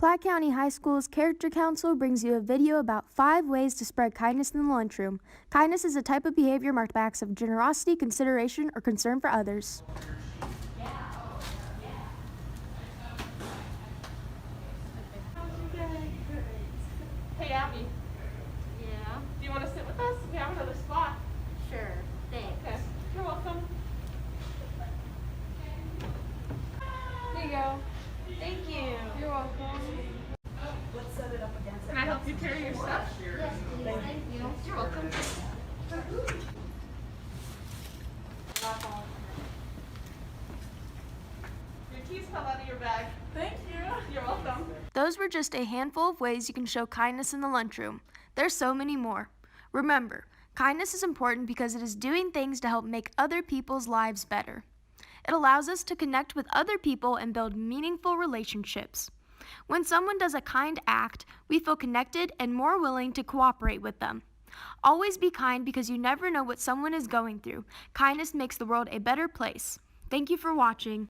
Platte County High School's Character Council brings you a video about 5 ways to spread kindness in the lunchroom. Kindness is a type of behavior marked by acts of generosity, consideration, or concern for others. Hey, Abby, Yeah, do you want to sit with us? We have another spot. sure. Thanks. Okay, you're welcome. Here you go. Thank you. You're welcome. Let's set it up against it. Can I help you carry your stuff? Yes, please. Thank you. You're welcome. Your keys fell out of your bag. Thank you. You're welcome. Those were just a handful of ways you can show kindness in the lunchroom. There's so many more. Remember, kindness is important because it is doing things to help make other people's lives better. It allows us to connect with other people and build meaningful relationships. When someone does a kind act, we feel connected and more willing to cooperate with them. Always be kind because you never know what someone is going through. Kindness makes the world a better place. Thank you for watching.